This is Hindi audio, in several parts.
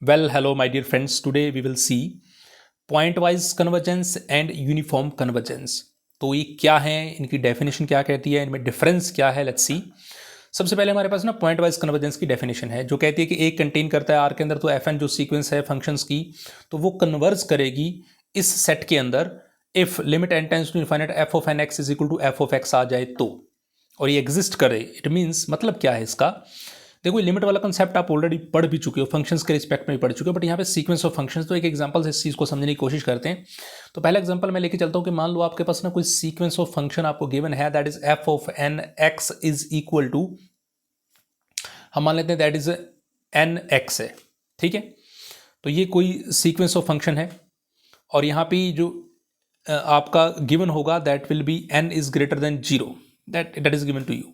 Well, hello, my dear friends. Today we will see point-wise convergence and uniform convergence. तो ये क्या है, इनकी डेफिनेशन क्या कहती है, इनमें डिफरेंस क्या है, लेट्स सी। सबसे पहले हमारे पास ना पॉइंट वाइज कन्वर्जेंस की डेफिनेशन है जो कहती है कि एक कंटेन करता है आर के अंदर तो एफ एन जो सीक्वेंस है फंक्शंस की तो वो कन्वर्ज करेगी इस सेट के अंदर if limit N tends to infinite F of N x is equal to F of X आ जाए तो, और ये एग्जिस्ट करे। इट मीन्स मतलब क्या है इसका, देखो लिमिट वाला कंसेप्ट आप ऑलरेडी पढ़ भी चुके हो, फंक्शंस के रिस्पेक्ट में भी पढ़ चुके हो, बट यहाँ पे सीक्वेंस ऑफ फंक्शंस। तो एक एग्जांपल से इस चीज़ को समझने की कोशिश करते हैं। तो पहला एग्जांपल मैं लेके चलता हूँ कि मान लो आपके पास ना कोई सीक्वेंस ऑफ फंक्शन आपको गिवन है, that is f of N x is equal to, हम मान लेते हैं दैट इज एन एक्स है, ठीक है। तो ये कोई सीक्वेंस ऑफ फंक्शन है और यहाँ पे जो आपका गिवन होगा that will be n is greater than zero, that is given to you.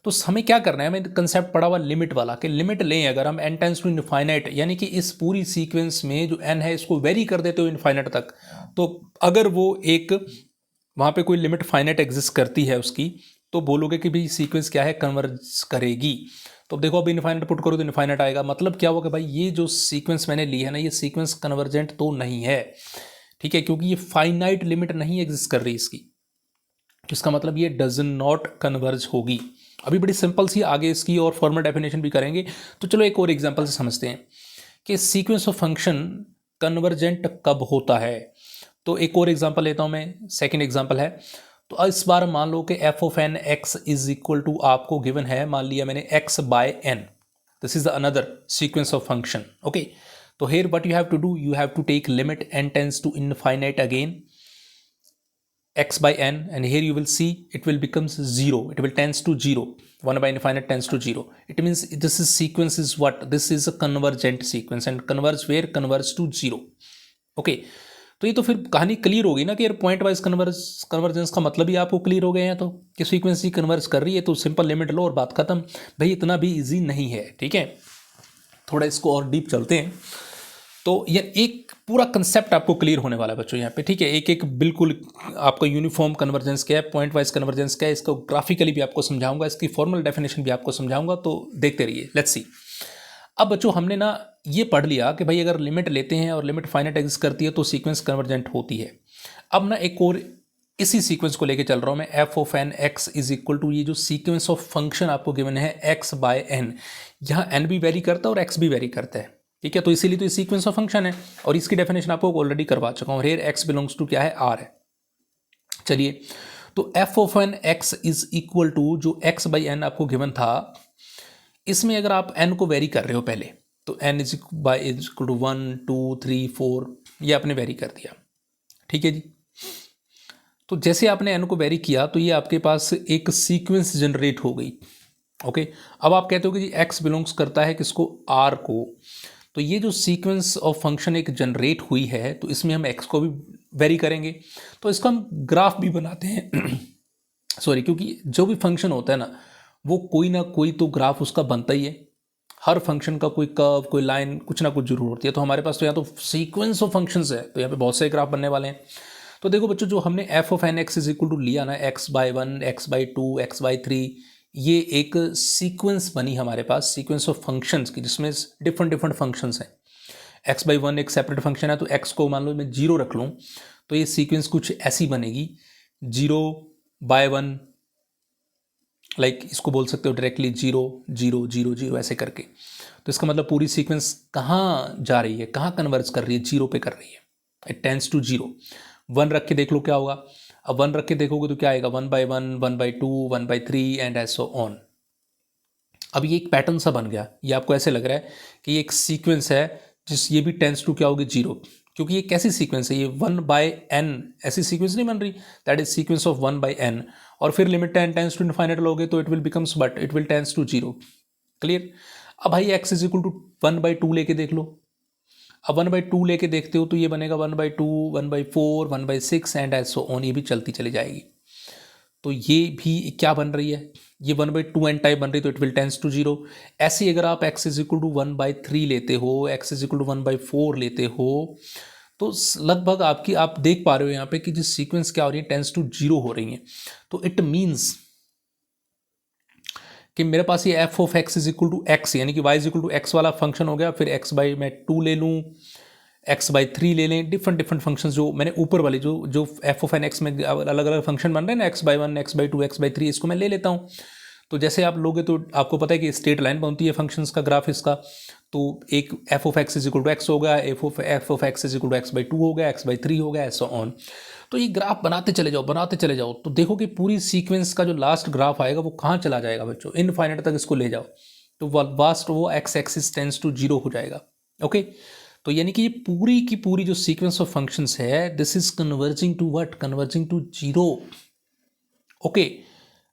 तो हमें क्या करना है, हमें कंसेप्ट पढ़ा हुआ लिमिट वाला कि लिमिट लें अगर हम एन टेंस टू इनफाइनाइट, यानी कि इस पूरी सीक्वेंस में जो एन है इसको वेरी कर देते हो इनफाइनाइट तक, तो अगर वो एक वहाँ पे कोई लिमिट फाइनाइट एग्जिस्ट करती है उसकी, तो बोलोगे कि भाई सीक्वेंस क्या है, कन्वर्ज करेगी। तो देखो अब इनफाइनाइट पुट करो तो इनफाइनाइट आएगा, मतलब क्या होगा भाई ये जो सीक्वेंस मैंने ली है ना ये सीक्वेंस कन्वर्जेंट तो नहीं है, ठीक है, क्योंकि ये फाइनाइट लिमिट नहीं एग्जिस्ट कर रही इसकी, इसका मतलब ये डज नॉट कन्वर्ज होगी। अभी बड़ी सिंपल सी आगे इसकी और फॉर्मल डेफिनेशन भी करेंगे। तो चलो एक और एग्जांपल से समझते हैं कि सीक्वेंस ऑफ फंक्शन कन्वर्जेंट कब होता है। तो एक और एग्जांपल लेता हूं मैं, सेकंड एग्जांपल है। तो इस बार मान लो कि F of N x is equal to आपको गिवन है, मान लिया मैंने X by N, this is the another sequence of function, okay. तो here what you have to do, you have to take limit N tends to infinite again x by n, and here you will see it will becomes 0, it will tends to 0, 1 by infinite tends to 0. It means this is sequence is what, this is a convergent sequence and converge where, converge to 0, okay। तो ये तो फिर कहानी क्लियर होगी ना कि यार पॉइंट वाइज कन्वर्जेंस का मतलब ही आपको क्लियर हो गए हैं, तो कि सीक्वेंस ही कन्वर्ज कर रही है तो सिंपल लिमिट लो और बात खत्म। भाई इतना भी इजी नहीं है, ठीक है, थोड़ा इसको और डीप चलते हैं। तो ये एक पूरा कंसेप्ट आपको क्लियर होने वाला है बच्चों यहाँ पे, ठीक है। एक एक बिल्कुल आपका यूनिफॉर्म कन्वर्जेंस क्या है, पॉइंट वाइज कन्वर्जेंस क्या है, इसको ग्राफिकली भी आपको समझाऊंगा, इसकी फॉर्मल डेफिनेशन भी आपको समझाऊंगा, तो देखते रहिए, लेट्स सी। अब बच्चों हमने ना ये पढ़ लिया कि भाई अगर लिमिट लेते हैं और लिमिट फाइनाइट एग्जिस्ट करती है तो सीक्वेंस कन्वर्जेंट होती है। अब ना एक और इसी सीक्वेंस को लेके चल रहा हूँ मैं, f of N x is equal to, ये जो सीक्वेंस ऑफ फंक्शन आपको गिवन है एक्स बाय एन, यहाँ एन भी वेरी करता है और एक्स भी वेरी करता है, ठीक है। तो इसीलिए तो ये सीक्वेंस ऑफ फंक्शन है और इसकी डेफिनेशन आपको ऑलरेडी करवा चुका हूँ। हेयर एक्स बिलोंग्स टू क्या है, आर है। चलिए, तो f of N x is equal to जो एक्स बाई एन आपको गिवन था, इसमें अगर आप एन को वेरी कर रहे हो पहले, तो n is by is equal to 1 2 3 4, ये आपने वेरी कर दिया, ठीक है जी। तो जैसे आपने एन को वेरी किया तो ये आपके पास एक सीक्वेंस जनरेट हो गई, ओके। अब आप कहते हो कि जी एक्स बिलोंग्स करता है किसको, आर को। तो ये जो सीक्वेंस ऑफ फंक्शन एक जनरेट हुई है तो इसमें हम एक्स को भी वेरी करेंगे, तो इसका हम ग्राफ भी बनाते हैं सॉरी, क्योंकि जो भी फंक्शन होता है ना वो कोई ना कोई तो ग्राफ उसका बनता ही है, हर फंक्शन का कोई कर्व कोई लाइन कुछ ना कुछ जरूर होती है। तो हमारे पास तो यहाँ तो सीक्वेंस ऑफ फंक्शंस है तो यहाँ पे बहुत से ग्राफ बनने वाले हैं। तो देखो बच्चों, जो हमने f of N x is equal to लिया ना, x by 1 x by 2 x by 3, ये एक सीक्वेंस बनी हमारे पास, सीक्वेंस ऑफ फंक्शंस की, जिसमें डिफरेंट डिफरेंट फंक्शंस हैं। एक्स बाई 1 एक सेपरेट फंक्शन है, तो एक्स को मान लो मैं 0 रख लूँ तो ये सीक्वेंस कुछ ऐसी बनेगी, 0 बाय 1, लाइक इसको बोल सकते हो डायरेक्टली 0 0 0 0 ऐसे करके। तो इसका मतलब पूरी सीक्वेंस कहाँ जा रही है, कहाँ कन्वर्ज कर रही है, 0 पे कर रही है, इट टेंड्स टू 0। 1 रख के देख लो क्या होगा, अब 1 रख के देखोगे तो क्या आएगा, 1 बाई 1 1 बाई 2 1 बाई 3 एंड एसो ऑन। अब ये एक पैटर्न सा बन गया, ये आपको ऐसे लग रहा है कि ये एक सीक्वेंस है जिस ये भी टेंस टू क्या होगी, 0, क्योंकि ये कैसी सीक्वेंस है, ये 1 बाय n ऐसी सीक्वेंस नहीं बन रही, that is sequence of 1 by n, और फिर limit n tends to infinite लोगे तो it will becomes but it will tends to 0, clear. अब भाई x is equal to 1 by 2 लेके देख लो, अब 1 बाई 2 लेके देखते हो तो ये बनेगा 1 by 2 1 by 4 1 by 6 and as so on, ये भी चलती चली जाएगी। तो ये भी क्या बन रही है, ये 1 बाई 2 एन टाइप बन रही है, तो इट विल टेंस टू 0। ऐसे अगर आप x is equal to 1 by 3 लेते हो, x is equal to 1 by 4 लेते हो, तो लगभग आपकी आप देख पा रहे हो यहाँ पे कि जो सीक्वेंस क्या हो रही है, टेंस टू 0 हो रही है। तो इट मीन्स कि मेरे पास ये f of x is equal to x यानी कि Y is equal to x वाला फंक्शन हो गया, फिर एक्स बाई मैं 2 ले लूँ, एक्स बाई 3 ले लें, डिफरेंट डिफरेंट फंक्शन जो मैंने ऊपर वाले जो एफ ऑफ एन एक्स में अलग अलग फंक्शन बन रहे हैं ना, x by 1, x by 2, x by 3, इसको मैं ले लेता हूँ। तो जैसे आप लोगे तो आपको पता है कि स्ट्रेट लाइन बनती है फंक्शंस का ग्राफ इसका, तो एक f of x is equal to x हो गया, f of x is equal to x by 2 हो गया, एक्स बाई 3 हो गया, सो ऑन। तो ये ग्राफ बनाते चले जाओ, तो देखो कि पूरी सीक्वेंस का जो लास्ट ग्राफ आएगा वो कहाँ चला जाएगा बच्चों, इनफाइनाइट तक इसको ले जाओ, तो वास्ट वो एक्स एक्सिस टेंस टू 0 हो जाएगा। ओके, तो यानी कि ये पूरी की पूरी जो सीक्वेंस ऑफ फंक्शंस है, this is converging to what, converging to 0। Okay,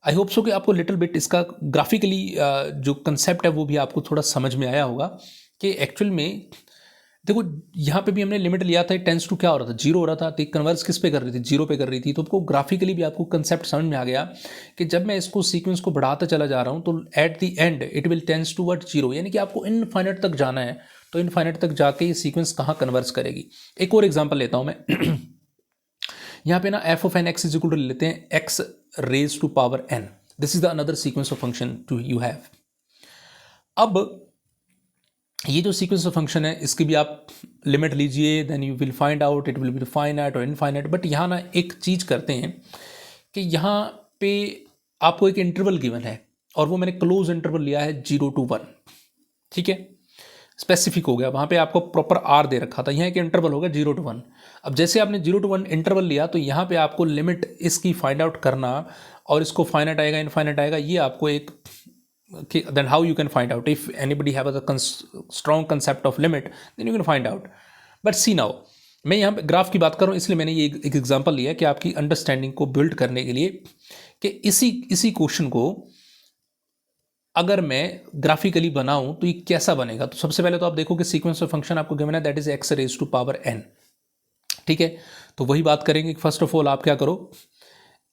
I hope so कि आपको लिटिल बिट इसका ग्राफिकली जो कंसेप्ट है वो भी आपको थोड़ा समझ में आया होगा कि एक्चुअल में देखो यहाँ पे भी हमने लिमिट लिया था, टेंस टू क्या हो रहा था, 0 हो रहा था, तो कन्वर्स किस पे कर रही थी, 0 पे कर रही थी। तो आपको ग्राफिकली भी आपको कंसेप्ट समझ में आ गया कि जब मैं इसको सीक्वेंस को बढ़ाता चला जा रहा हूँ तो at the end it will tends to what 0, यानी कि आपको इनफाइनाइट तक जाना है, तो इनफाइनाइट तक जाके ये सीक्वेंस कहाँ कन्वर्स करेगी। एक और एग्जाम्पल लेता हूँ मैं यहाँ पे ना f of N x is equal to ले लेते हैं x raise to power n, this is the another sequence of function to you have. अब ये जो सीक्वेंस ऑफ फंक्शन है इसकी भी आप लिमिट लीजिए, then you will find out it will be finite और इनफाइनाइट। बट यहाँ ना एक चीज़ करते हैं कि यहाँ पे आपको एक इंटरवल गिवन है और वो मैंने क्लोज इंटरवल लिया है 0 to 1, ठीक है, स्पेसिफिक हो गया, वहाँ पे आपको प्रॉपर आर दे रखा था, यहाँ एक इंटरवल होगा 0 to 1। अब जैसे आपने 0 to 1 इंटरवल लिया तो यहाँ पे आपको लिमिट इसकी फाइंड आउट करना, और इसको फाइनाइट आएगा इनफाइनाइट आएगा, ये आपको एक then how you can find out if anybody have a strong concept of limit then you can find out। but see now मैं यहाँ पे ग्राफ की बात कर रहा हूँ इसलिए मैंने ये एक एग्जांपल लिया कि आपकी अंडरस्टैंडिंग को बिल्ड करने के लिए कि इसी क्वेश्चन को अगर मैं ग्राफिकली बनाऊं तो ये कैसा बनेगा। तो सबसे पहले तो आप देखो कि सीक्वेंस ऑफ फंक्शन आपको गिवन है that is x raise to power n, ठीक है। तो वही बात करेंगे, फर्स्ट ऑफ ऑल आप क्या करो,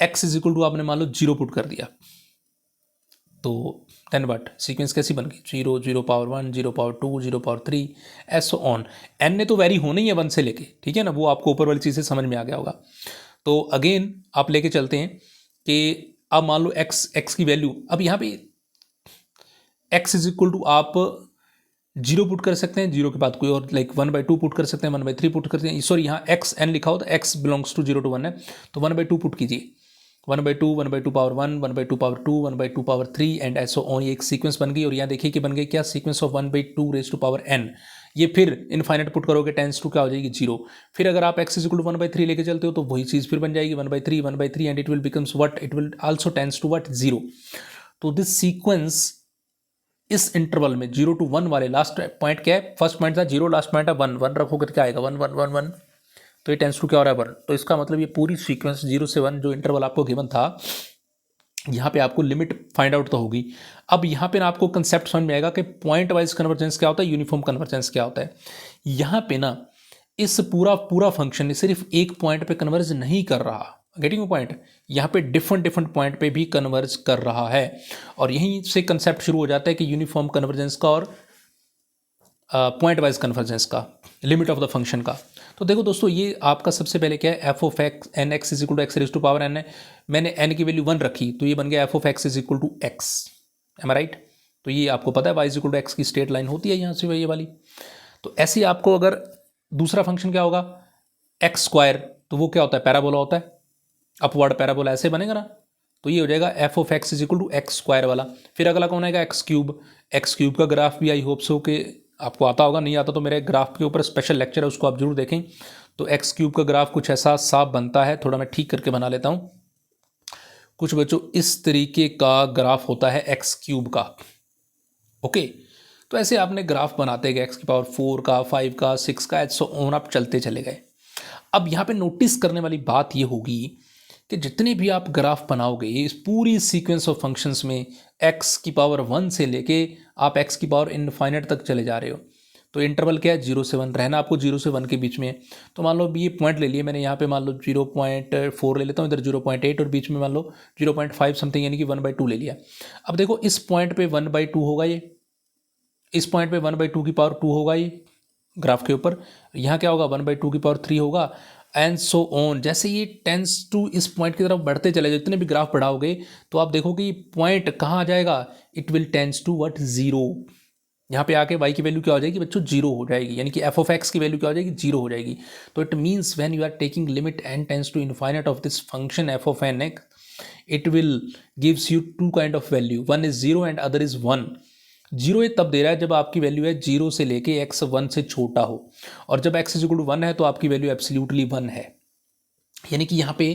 एक्स इज इक्वल टू आपने मान लो 0 पुट कर दिया, तो देन व्हाट सीक्वेंस कैसी बन गई, 0 0 power 1 0 power 2 0 power 3 so on. N ने तो वेरी होना ही है 1 से लेके, ठीक है ना, वो आपको ऊपर वाली चीज़ें समझ में आ गया होगा। तो अगेन आप लेके चलते हैं कि अब मान लो एक्स की वैल्यू, अब यहाँ पे एक्स इज इक्वल टू आप 0 पुट कर सकते हैं, 0 के बाद कोई और लाइक 1/2 पुट कर सकते हैं, 1/3 पुट करते हैं, सॉरी यहाँ एक्स एन लिखा हो तो एक्स बिलोंग्स टू 0 to 1 है, तो 1/2 पुट कीजिए, 1/2 1/2 पावर 1 1/2 पावर 2 1/2 पावर 3 एंड ऐसो ऑन। ये एक सीक्वेंस बन गई और यहाँ देखिए कि बन गई क्या, sequence of 1/2 raise to power n. ये फिर इनफाइनाइट पुट करोगे टेंस टू क्या हो जाएगी 0। फिर अगर आप एक्स इज इक्वल टू 1/3 लेके चलते हो तो वही चीज़ फिर बन जाएगी 1/3 and it will becomes what, it will also tends to what 0। तो दिस सीक्वेंस इस इंटरवल में 0 to 1 वाले लास्ट पॉइंट क्या है, फर्स्ट पॉइंट था 0, लास्ट पॉइंट है 1 1 रखोगे तो क्या आएगा 1 1 1 1, तो ये टेंस टू क्या हो रहा है 1। तो इसका मतलब ये पूरी सीक्वेंस 0 से 1 जो इंटरवल आपको गिवन था, यहाँ पे आपको लिमिट फाइंड आउट तो होगी। अब यहाँ पे ना आपको कंसेप्ट समझ में आएगा कि पॉइंट वाइज कन्वर्जेंस क्या होता है, यूनिफॉर्म कन्वर्जेंस क्या होता है। यहाँ पे ना इस पूरा फंक्शन सिर्फ एक पॉइंट पे कन्वर्ज नहीं कर रहा, गेटिंग पॉइंट, यहाँ पे डिफरेंट पॉइंट पे भी कन्वर्ज कर रहा है, और यहीं से कंसेप्ट शुरू हो जाता है कि यूनिफॉर्म कन्वर्जेंस का और पॉइंट वाइज कन्वर्जेंस का, लिमिट ऑफ द फंक्शन का। तो देखो दोस्तों, ये आपका सबसे पहले क्या है, f of x n x is equal to x raise to power n है, मैंने एन की वैल्यू 1 रखी तो ये बन गया f of x is equal to x, am I right. तो ये आपको पता है y is equal to x की स्ट्रेट लाइन होती है यहाँ से ये वाली। तो ऐसे ही आपको अगर दूसरा फंक्शन क्या होगा एक्स स्क्वायर, तो वो क्या होता है, पैराबोला होता है, अपवर्ड पैराबोला ऐसे बनेगा ना, तो ये हो जाएगा f of x is equal to x square वाला। फिर अगला कौन आएगा एक्स क्यूब का ग्राफ भी आई होप सो कि आपको आता होगा, नहीं आता तो मेरे ग्राफ के ऊपर स्पेशल लेक्चर है उसको आप जरूर देखें। तो एक्स क्यूब का ग्राफ कुछ ऐसा साफ बनता है, थोड़ा मैं ठीक करके बना लेता हूँ। कुछ बच्चों इस तरीके का ग्राफ होता है एक्स क्यूब का, ओके। तो ऐसे आपने ग्राफ बनाते गए एक्स की पावर 4 का 5 का 6 का ऐसे ऑन आप चलते चले गए। अब यहाँ पे नोटिस करने वाली बात ये होगी कि जितने भी आप ग्राफ बनाओगे इस पूरी सीक्वेंस ऑफ फंक्शंस में x की पावर 1 से लेके आप x की पावर इनफाइनाइट तक चले जा रहे हो, तो इंटरवल क्या है 0 से 1 रहना आपको 0 से 1 के बीच में। तो मान लो ये पॉइंट ले लिए मैंने, यहाँ पे मान लो 0.4 ले लेता हूँ, इधर 0.8 और बीच में मान लो 0.5 समथिंग यानी कि 1/2 ले लिया। अब देखो इस पॉइंट पे 1/2 होगा, ये इस पॉइंट पे 1/2 की पावर 2 होगा ये ग्राफ के ऊपर, यहाँ क्या होगा 1/2 की पावर 3 होगा, एंड सो ऑन। जैसे ये टेंस टू इस पॉइंट की तरफ बढ़ते चले जाओ, जितने भी ग्राफ बढ़ाओगे तो आप देखोगे ये पॉइंट कहाँ आ जाएगा, it will tends to what, zero. यहाँ पे आके y की वैल्यू क्या हो जाएगी बच्चों, जीरो हो जाएगी, यानी कि f ऑफ x की वैल्यू क्या हो जाएगी, जीरो हो जाएगी। तो it means when you are taking limit n tends to infinite of this function f of n x, it will gives you two kind of value, one is zero and other is one. Zero ये तब दे रहा है जब आपकी वैल्यू है जीरो से लेके x वन से छोटा हो, और जब x is equal to one है तो आपकी वैल्यू एब्सोल्युटली वन है। यानी कि यहाँ पे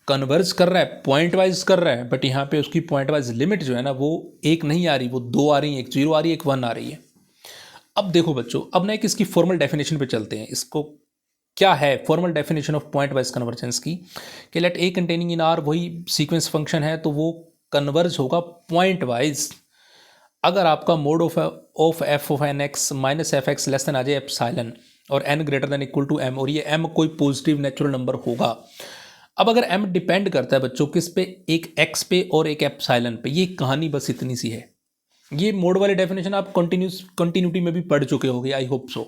कन्वर्ज कर रहा है, पॉइंट वाइज कर रहा है, बट यहाँ पे उसकी पॉइंट वाइज लिमिट जो है ना वो एक नहीं आ रही, वो दो आ रही है, एक जीरो आ रही है, एक वन आ रही है। अब देखो बच्चों, अब ना एक इसकी फॉर्मल डेफिनेशन पे चलते हैं। इसको क्या है formal definition of point wise convergence की, कि let A containing in R, वही सीक्वेंस फंक्शन है तो वो कन्वर्ज होगा पॉइंट वाइज अगर आपका mod of F of N x minus F x less than आ जाए एप्सिलॉन और N greater than equal to M, और ये एम कोई पॉजिटिव नेचुरल नंबर होगा। अब अगर m डिपेंड करता है बच्चों किस पे, एक x पे और एक एप्सिलॉन पे, ये कहानी बस इतनी सी है। ये मोड वाली डेफिनेशन आप कंटिन्यूटी में भी पढ़ चुके होंगे, आई होप सो।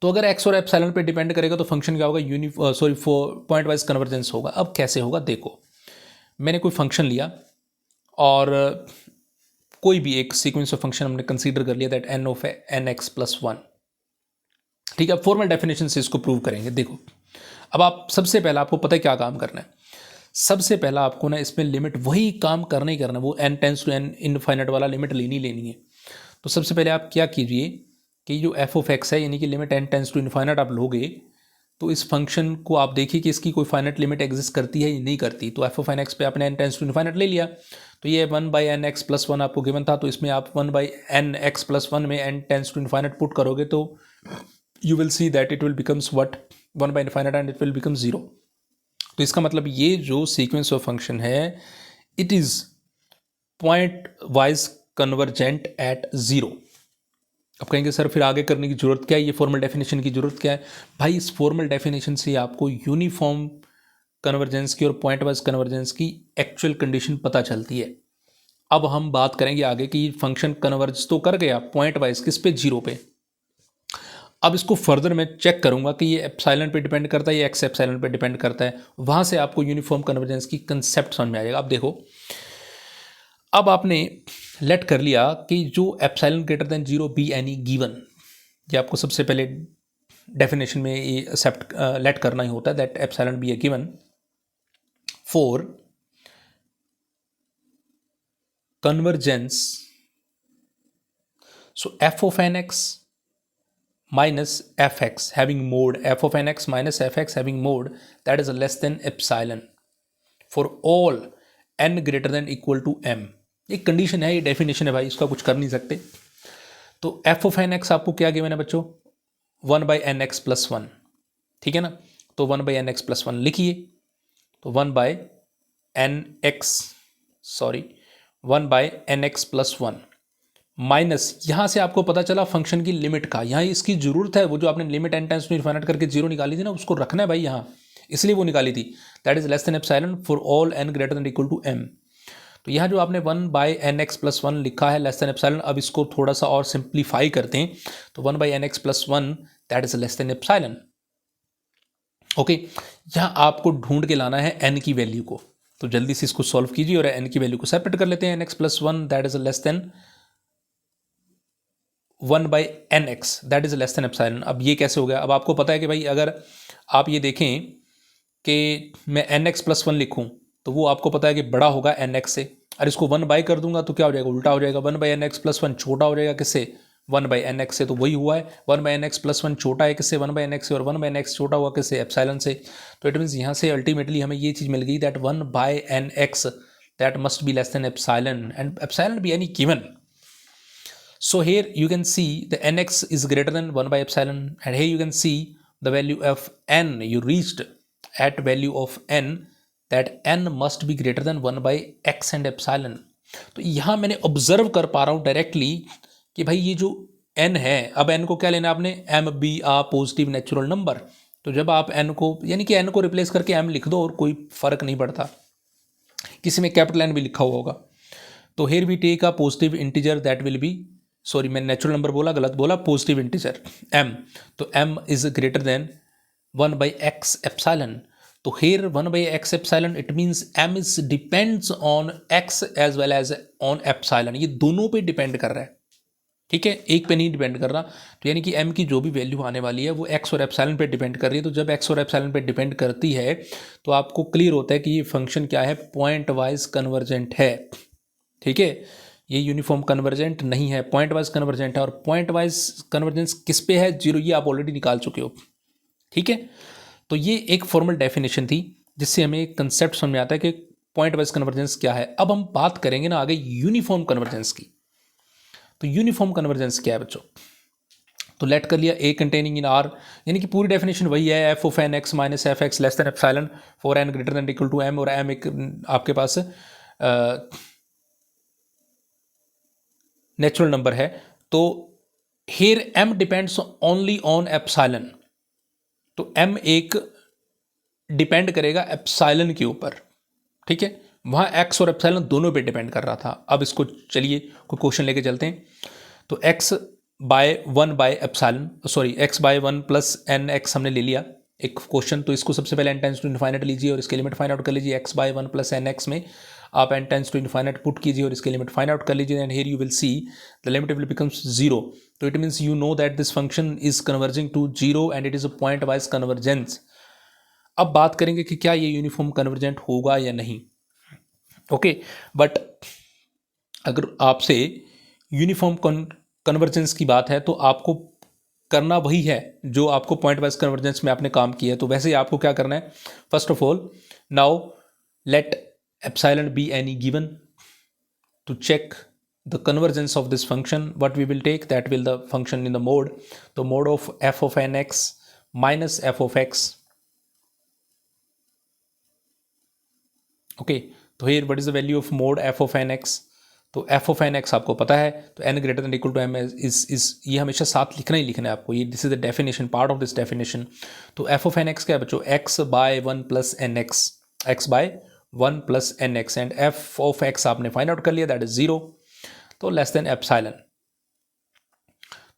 तो अगर x और एप्सिलॉन पे डिपेंड करेगा तो फंक्शन क्या होगा, पॉइंट वाइज कन्वर्जेंस होगा। अब कैसे होगा देखो, मैंने कोई फंक्शन लिया और कोई भी एक सीक्वेंस ऑफ फंक्शन हमने कंसीडर कर लिया, that n of N x plus one. ठीक है, फॉर्मल डेफिनेशन से इसको प्रूव करेंगे। देखो अब आप सबसे पहला आपको पता है क्या काम करना है, सबसे पहला आपको ना इसमें लिमिट वही काम करना ही करना है, वो n tends to n infinite वाला लिमिट लेनी है। तो सबसे पहले आप क्या कीजिए कि जो f ऑफ x है, यानी कि limit n tends to infinite आप लोगे, तो इस फंक्शन को आप देखिए कि इसकी कोई फाइनाइट लिमिट एग्जिस्ट करती है या नहीं करती। तो f ऑफ n x पे आपने n टेंस टू इनफाइनाइट ले लिया, तो ये 1/n(x + 1) आपको गिवन था, तो इसमें आप 1/n(x + 1) में n tends to infinite put करोगे तो you will see that it will becomes what, 1/∞ and it will become 0। तो इसका मतलब ये जो सीक्वेंस ऑफ फंक्शन है it is point wise convergent at 0। अब कहेंगे सर फिर आगे करने की जरूरत क्या है, ये फॉर्मल डेफिनेशन की जरूरत क्या है? भाई इस फॉर्मल डेफिनेशन से आपको यूनिफॉर्म कन्वर्जेंस की और पॉइंट वाइज कन्वर्जेंस की एक्चुअल कंडीशन पता चलती है। अब हम बात करेंगे आगे कि फंक्शन कन्वर्ज तो कर गया पॉइंट वाइज किस पे, 0 पे। अब इसको फर्दर मैं चेक करूंगा कि ये एप्सिलॉन पे डिपेंड करता है या एक्स एप्सिलॉन पे डिपेंड करता है, वहां से आपको यूनिफॉर्म कन्वर्जेंस की कंसेप्ट समझ में आ जाएगा। अब देखो, अब आपने लेट कर लिया कि जो epsilon greater than 0 be any given, ये आपको सबसे पहले डेफिनेशन में ये एक्सेप्ट लेट करना ही होता है, that epsilon be a given for convergence, so f of N x minus fx having mode, f of nx minus fx having mode that is less than epsilon for all n greater than equal to m। एक कंडीशन है, ये डेफिनेशन है भाई, इसका कुछ कर नहीं सकते। तो f of nx आपको क्या गिवन है बच्चों, 1/nx + 1, ठीक है ना। तो 1/nx + 1 लिखिए, तो 1/nx + 1 माइनस, यहां से आपको पता चला फंक्शन की लिमिट का, यहाँ इसकी जरूरत है, वो जो आपने limit n tends to infinite करके 0 निकाली थी ना, उसको रखना है भाई यहाँ, इसलिए वो निकाली थी, that is less than epsilon for all n greater than equal to m। तो यहाँ जो आपने 1/nx + 1 लिखा है लेस देन एप्सिलॉन, अब इसको थोड़ा सा और सिंप्लीफाई करते हैं, तो 1/nx + 1 that is less than epsilon. Okay, यहाँ आपको ढूंढ के लाना है n की वैल्यू को, तो जल्दी से इसको सॉल्व कीजिए और n की वैल्यू को सेपरेट कर लेते हैं। nx + 1 that is less then 1/nx that is less than epsilon. अब ये कैसे हो गया, अब आपको पता है कि भाई अगर आप ये देखें कि मैं nx + 1 लिखूं तो वो आपको पता है कि बड़ा होगा nx से, और इसको 1 कर दूंगा तो क्या हो जाएगा, उल्टा हो जाएगा, 1/nx + 1 छोटा हो जाएगा किससे, 1/nx से। तो वही हुआ है, 1/nx + 1 छोटा है किससे, 1/nx से, और 1/nx छोटा हुआ किससे, एप्सिलॉन से। तो इट मीन्स यहाँ से अल्टीमेटली हमें ये चीज़ मिल गई that 1/nx that must be less than epsilon, and epsilon be any given. So here you can see the nx is greater than 1/epsilon, and here you can see the value of n, you reached at value of n that n must be greater than 1/x and epsilon। तो यहाँ मैंने ऑब्जर्व कर पा रहा हूँ डायरेक्टली कि भाई ये जो n है, अब n को क्या लेना है आपने, m be a positive natural number. तो जब आप n को, यानी कि n को रिप्लेस करके m लिख दो और कोई फर्क नहीं पड़ता, किसी में कैपिटल N भी लिखा हुआ होगा। तो here we take a positive integer that will be, sorry मैंने नेचुरल नंबर बोला, गलत बोला, पॉजिटिव इंटीजर m, तो m is greater than 1 by x epsilon. तो here 1 by x epsilon it means m is depends on x as well as on epsilon. ये दोनों पे डिपेंड कर रहा है, ठीक है, एक पे नहीं डिपेंड कर रहा। तो यानी कि m की जो भी वैल्यू आने वाली है वो x और एप्सिलॉन पे डिपेंड कर रही है। तो जब x और एप्सिलॉन पे डिपेंड करती है तो आपको क्लियर होता है कि ये फंक्शन क्या है, पॉइंट वाइज कन्वर्जेंट है, ठीक है। ये यूनिफॉर्म कन्वर्जेंट नहीं है, पॉइंट वाइज कन्वर्जेंट है। और पॉइंट वाइज कन्वर्जेंस किस पे है, 0, ये आप ऑलरेडी निकाल चुके हो, ठीक है। तो ये एक फॉर्मल डेफिनेशन थी जिससे हमें एक कंसेप्ट समझ में आता है कि पॉइंट वाइज कन्वर्जेंस क्या है। अब हम बात करेंगे ना आगे यूनिफॉर्म कन्वर्जेंस की। तो यूनिफॉर्म कन्वर्जेंस क्या है बच्चों, तो लेट कर लिया ए कंटेनिंग इन आर, यानी कि पूरी डेफिनेशन वही है, f of N x minus F x less than epsilon for n greater than equal to M, और एम एक आपके पास नेचुरल नंबर है। तो here m depends only on epsilon, तो एम एक डिपेंड करेगा एप्सिलॉन के ऊपर, ठीक है। वहाँ एक्स और एप्सिलॉन दोनों पे डिपेंड कर रहा था। अब इसको चलिए कोई क्वेश्चन लेके चलते हैं। तो x by 1 by epsilon, sorry x by 1 plus n x हमने ले लिया एक क्वेश्चन। तो इसको सबसे पहले एन टेंस टू इनफाइनाइट लीजिए और इसके लिमिट फाइंड आउट कर लीजिए। X by 1 plus n x में आप n tends to infinite put कीजिए और इसके लिमिट फाइंड आउट कर लीजिए, and here you will see the limit will becomes 0। तो it means you know that this function is converging to 0 and it is a point wise convergence. अब बात करेंगे कि क्या ये यूनिफॉर्म कन्वर्जेंट होगा या नहीं, ओके। बट अगर आपसे यूनिफॉर्म कन्वर्जेंस की बात है तो आपको करना वही है जो आपको पॉइंट वाइज कन्वर्जेंस में आपने काम किया है। तो वैसे ही आपको क्या करना है, first of all now let epsilon be any given to check the convergence of this function. What we will take, that will the function in the mode, the mode of f of nx minus f of x, okay। तो here what is the value of mode f of nx, तो f of nx आपको पता है, तो n greater than equal to m is ये हमेशा साथ लिखना ही लिखना है आपको, ये this is the definition, part of this definition. तो f of nx क्या है बच्चों, x by 1 plus nx, x by 1 plus nx, and f of x आपने फाइंड आउट कर लिया, दैट इज 0, तो लेस देन एप्सिलॉन।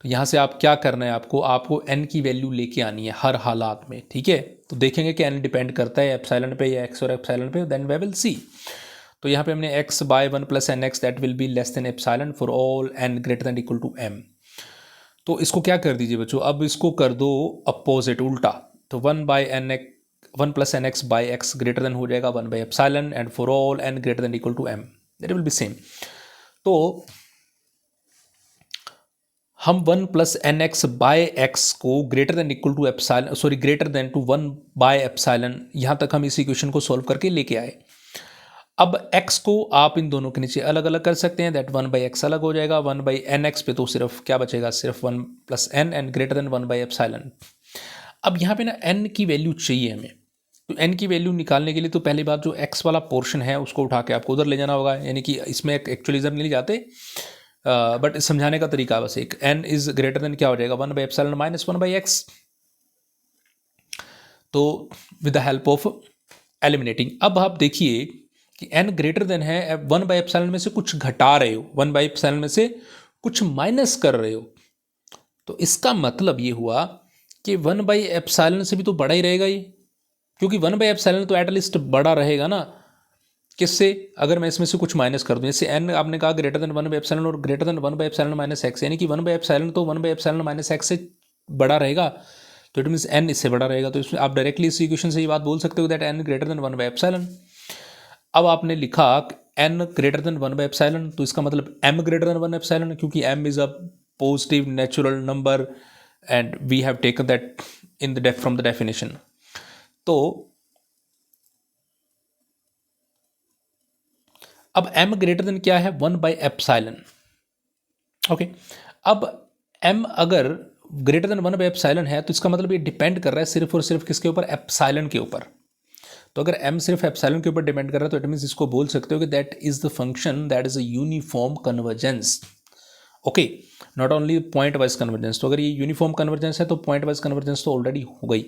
तो यहाँ से आप क्या करना है, आपको n की वैल्यू लेके आनी है हर हालात में, ठीक है। तो देखेंगे कि n डिपेंड करता है एप्सिलॉन पे या x और एप्सिलॉन पे, देन वी विल सी। तो यहाँ पे हमने x by 1 plus nx that will be less than epsilon for all n greater than equal to m। तो इसको क्या कर दीजिए बच्चों, अब इसको कर दो अपोजिट, उल्टा। तो 1 plus nx by x greater than हो जाएगा 1 by epsilon, and for all n greater than equal to m that will be same. तो हम 1 plus nx by x को greater than equal to epsilon, sorry greater than to 1 by epsilon, यहाँ तक हम इस इक्वेशन को सॉल्व करके लेके आए। अब x को आप इन दोनों के नीचे अलग अलग कर सकते हैं, दैट 1 by x अलग हो जाएगा, 1 by nx पे तो सिर्फ क्या बचेगा, सिर्फ 1 plus n and greater than 1 by epsilon. अब यहाँ पे ना n की वैल्यू चाहिए हमें, तो n की वैल्यू निकालने के लिए तो पहली बात जो x वाला पोर्शन है उसको उठा के आपको उधर ले जाना होगा, यानी कि इसमें एक्चुअली इधर नहीं ले जाते, बट समझाने का तरीका बस एक, n इज ग्रेटर देन क्या हो जाएगा 1 by epsilon minus 1 by x। तो with the help of eliminating, अब आप देखिए कि n ग्रेटर देन है, 1 by एप्सिलॉन में से कुछ घटा रहे हो, 1 by एप्सिलॉन में से कुछ माइनस कर रहे हो, तो इसका मतलब ये हुआ कि 1 by एप्सिलॉन से भी तो बड़ा ही रहेगा ये, क्योंकि 1 by एप्सिलॉन तो एटलीस्ट बड़ा रहेगा ना, किससे, अगर मैं इसमें से कुछ माइनस कर दूं, जैसे n आपने कहा ग्रेटर देन 1 by एप्सिलॉन और greater than 1 by epsilon minus x, यानी कि 1 by एप्सिलॉन तो 1 by एप्सिलॉन माइनस एक्स से बड़ा रहेगा, तो इट मीन्स n इससे बड़ा रहेगा। तो इसमें आप डायरेक्टली इस इक्वेशन से ये बात बोल सकते हो that n greater than 1 by epsilon. अब आपने लिखा n greater than 1 by epsilon, तो इसका मतलब m ग्रेटर देन 1 एप्सिलॉन, क्योंकि m is a positive natural number and we have taken that in the from the definition. तो अब m ग्रेटर देन क्या है 1 by एप्सिलॉन, ओके। अब m अगर ग्रेटर देन 1 by एप्सिलॉन है तो इसका मतलब ये डिपेंड कर रहा है सिर्फ और सिर्फ किसके ऊपर, एप्सिलॉन के ऊपर। तो अगर m सिर्फ एप्सिलॉन के ऊपर डिपेंड कर रहा है तो इट मीन्स इसको बोल सकते हो कि that is the function that is a uniform convergence, okay, not only point wise convergence. तो अगर ये यूनिफॉर्म कन्वर्जेंस है तो पॉइंट वाइज कन्वर्जेंस तो ऑलरेडी हो गई।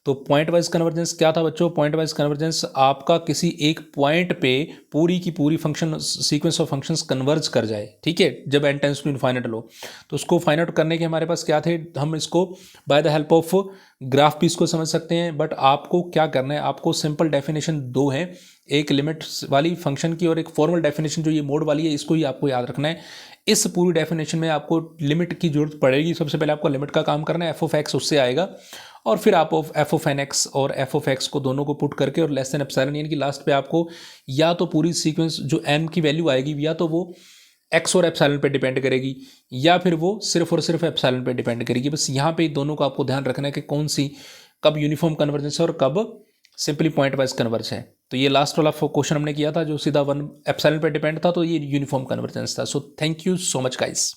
तो पॉइंट वाइज कन्वर्जेंस क्या था बच्चों? पॉइंट वाइज कन्वर्जेंस आपका किसी एक पॉइंट पे पूरी की पूरी function sequence of functions converge कर जाए, ठीक है, जब n टेंड्स टू इनफाइनाइट लो। तो उसको फाइंड आउट करने के हमारे पास क्या थे, हम इसको by the help of graph भी इसको समझ सकते हैं, बट आपको क्या करना है, आपको सिंपल डेफिनेशन दो है, एक लिमिट वाली फंक्शन की और एक फॉर्मल डेफिनेशन जो ये मोड वाली है, इसको ही आपको याद रखना है। इस पूरी डेफिनेशन में आपको लिमिट की जरूरत पड़ेगी। सबसे पहले आपको लिमिट का काम करना है, एफ ऑफ एक्स उससे आएगा, और फिर आप एफ ऑफ एन एक्स और एफ ऑफ एक्स को दोनों को पुट करके और लेस देन एप्सिलॉन, यानी कि लास्ट पे आपको या तो पूरी सीक्वेंस जो एम की वैल्यू आएगी या तो वो एक्स और एप्सिलॉन पे डिपेंड करेगी, या फिर वो सिर्फ और सिर्फ एप्सिलॉन पे डिपेंड करेगी। बस यहाँ पे दोनों को आपको ध्यान रखना है कि कौन सी कब यूनिफॉर्म कन्वर्जेंस है और कब सिंपली पॉइंट वाइज कन्वर्ज है। तो ये लास्ट वाला क्वेश्चन हमने किया था जो सीधा वन एप्सिलॉन पे डिपेंड था, तो ये यूनिफॉर्म कन्वर्जेंस था। So thank you so much guys.